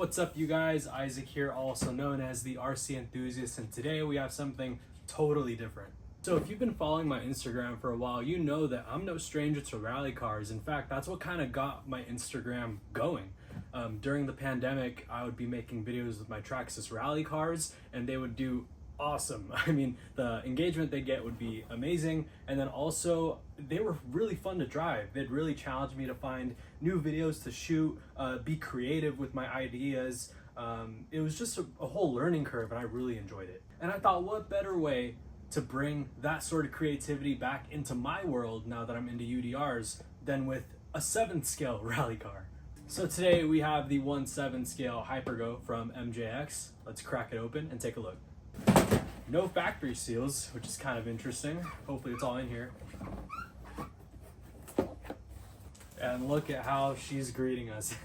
What's up, you guys? Isaac here, also known as the RC Enthusiast, and today we have something totally different. So if you've been following my Instagram for a while, you know that I'm no stranger to rally cars. In fact, that's what kind of got my Instagram going. During the pandemic, I would be making videos with my Traxxas rally cars, and they would do awesome. I mean, the engagement they get would be amazing, and then also they were really fun to drive. They'd really challenge me to find new videos to shoot, be creative with my ideas. It was just a whole learning curve, and I really enjoyed it. And I thought, what better way to bring that sort of creativity back into my world now that I'm into UDRs than with a 7th scale rally car. So today we have the 1/7 scale Hypergo from MJX. Let's crack it open and take a look. No factory seals, which is kind of interesting. Hopefully it's all in here. And look at how she's greeting us.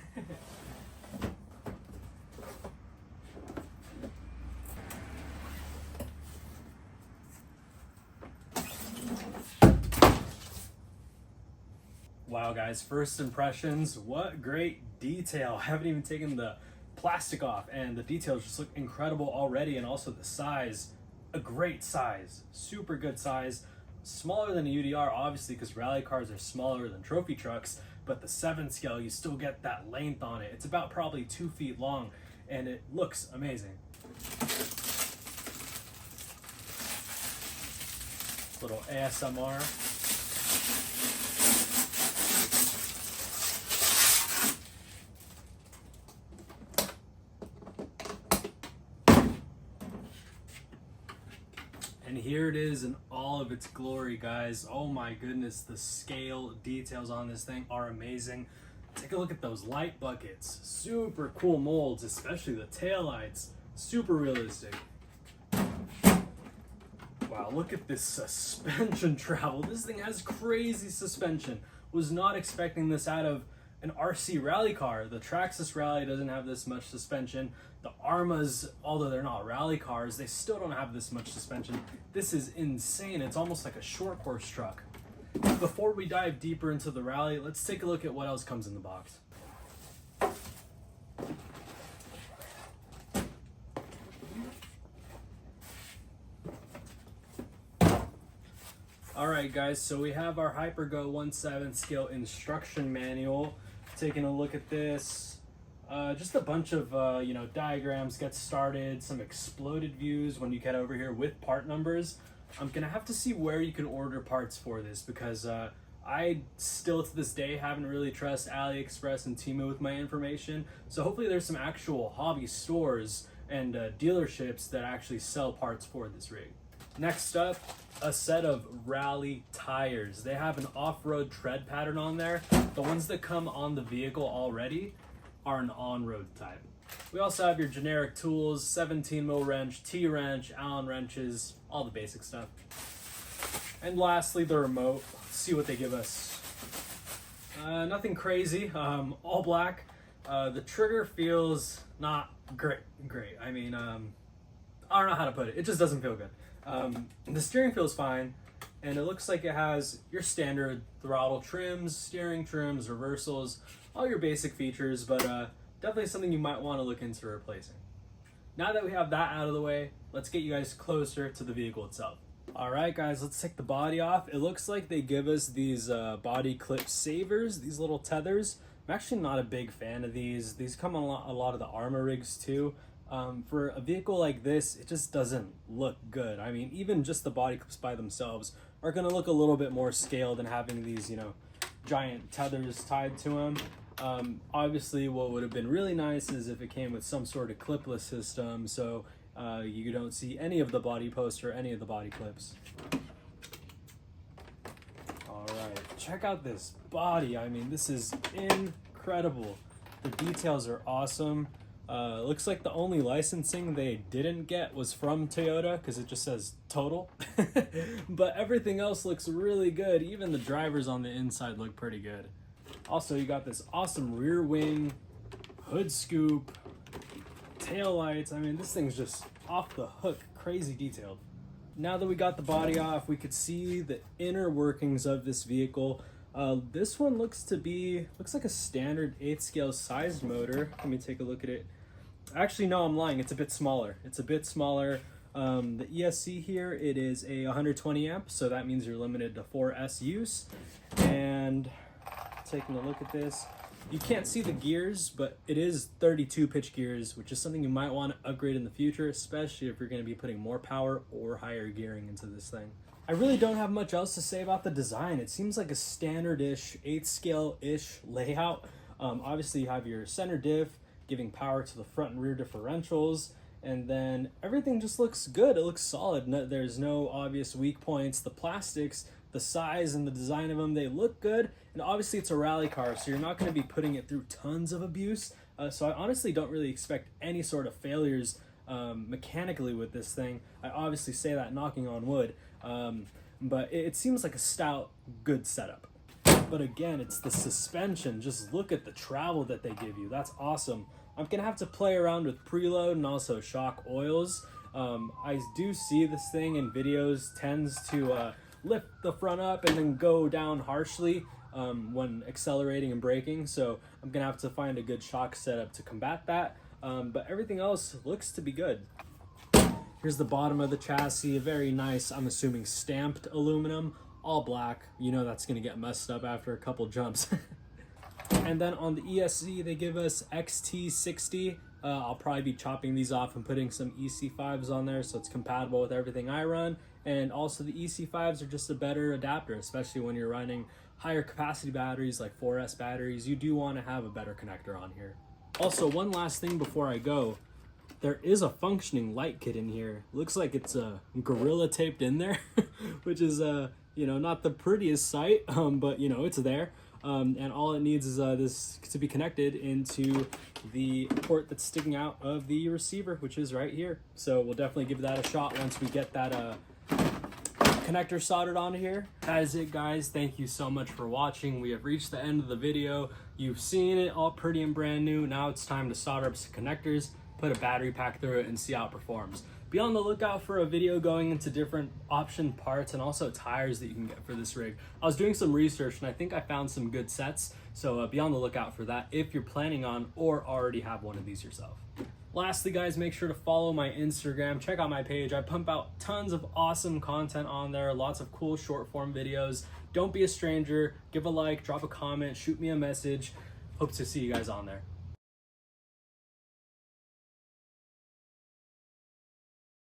Wow guys, first impressions, what great detail. I haven't even taken the plastic off, and the details just look incredible already, and also the size, a great size, super good size. Smaller than a UDR, obviously, because rally cars are smaller than trophy trucks, but the 7 scale, you still get that length on it. It's about probably 2 feet long, and it looks amazing. Little ASMR. And here it is in all of its glory, guys. Oh my goodness, the scale details on this thing are amazing. Take a look at those light buckets. Super cool molds, especially the taillights. Super realistic. Wow, look at this suspension travel. This thing has crazy suspension. Was not expecting this out of an RC rally car. The Traxxas Rally doesn't have this much suspension. The Armas, although they're not rally cars, they still don't have this much suspension. This is insane. It's almost like a short course truck. Before we dive deeper into the rally, let's take a look at what else comes in the box. Alright guys, so we have our Hypergo 1/7 scale instruction manual. Taking a look at this, just a bunch of diagrams, get started, some exploded views when you get over here with part numbers. I'm gonna have to see where you can order parts for this, because I still to this day haven't really trust AliExpress and Temu with my information. So hopefully there's some actual hobby stores and dealerships that actually sell parts for this rig. Next up, a set of rally tires. They have an off-road tread pattern on there. The ones that come on the vehicle already are an on-road type. We also have your generic tools, 17mm wrench, T-wrench, Allen wrenches, all the basic stuff. And lastly, the remote. Let's see what they give us. Nothing crazy, all black. The trigger feels not great. I mean, I don't know how to put it. It just doesn't feel good. The steering feels fine, and it looks like it has your standard throttle trims, steering trims, reversals, all your basic features, but definitely something you might want to look into replacing. Now that we have that out of the way, let's get you guys closer to the vehicle itself. Alright guys, let's take the body off. It looks like they give us these body clip savers, these little tethers. I'm actually not a big fan of these. These come on a lot of the Arma rigs too. For a vehicle like this, it just doesn't look good. I mean, even just the body clips by themselves are going to look a little bit more scaled than having these, giant tethers tied to them. Obviously, what would have been really nice is if it came with some sort of clipless system, so you don't see any of the body posts or any of the body clips. Alright, check out this body. I mean, this is incredible. The details are awesome. Looks like the only licensing they didn't get was from Toyota, because it just says total. But everything else looks really good. Even the drivers on the inside look pretty good. Also, you got this awesome rear wing, hood scoop, tail lights. I mean, this thing's just off the hook, crazy detailed. Now that we got the body off, we could see the inner workings of this vehicle. This one looks like a standard 8th scale sized motor. Let me take a look at it. Actually, no, I'm lying. It's a bit smaller. It's a bit smaller. The ESC here, it is a 120 amp, so that means you're limited to 4S use. And taking a look at this, you can't see the gears, but it is 32 pitch gears, which is something you might want to upgrade in the future, especially if you're going to be putting more power or higher gearing into this thing. I really don't have much else to say about the design. It seems like a standard-ish, 8th scale-ish layout. Obviously, you have your center diff, giving power to the front and rear differentials, and then everything just looks good. It looks solid. There's no obvious weak points. The plastics, the size and the design of them, they look good. And obviously it's a rally car, so you're not going to be putting it through tons of abuse. So I honestly don't really expect any sort of failures mechanically with this thing. I obviously say that knocking on wood, but it seems like a stout, good setup. But again, it's the suspension. Just look at the travel that they give you. That's awesome. I'm gonna have to play around with preload and also shock oils. I do see this thing in videos tends to lift the front up and then go down harshly when accelerating and braking. So I'm gonna have to find a good shock setup to combat that. But everything else looks to be good. Here's the bottom of the chassis, a very nice, I'm assuming stamped aluminum, all black. You know that's gonna get messed up after a couple jumps. And then on the ESC, they give us XT60. I'll probably be chopping these off and putting some EC5s on there so it's compatible with everything I run. And also the EC5s are just a better adapter, especially when you're running higher capacity batteries like 4S batteries. You do want to have a better connector on here. Also, one last thing before I go. There is a functioning light kit in here. Looks like it's Gorilla taped in there, which is you know, not the prettiest sight, but you know, it's there. And all it needs is this to be connected into the port that's sticking out of the receiver, which is right here. So we'll definitely give that a shot once we get that connector soldered onto here. That is it, guys. Thank you so much for watching. We have reached the end of the video. You've seen it all pretty and brand new. Now it's time to solder up some connectors, put a battery pack through it, and see how it performs. Be on the lookout for a video going into different option parts and also tires that you can get for this rig. I was doing some research and I think I found some good sets, so be on the lookout for that if you're planning on or already have one of these yourself. Lastly, guys, make sure to follow my Instagram. Check out my page. I pump out tons of awesome content on there, lots of cool short form videos. Don't be a stranger. Give a like, drop a comment, shoot me a message. Hope to see you guys on there.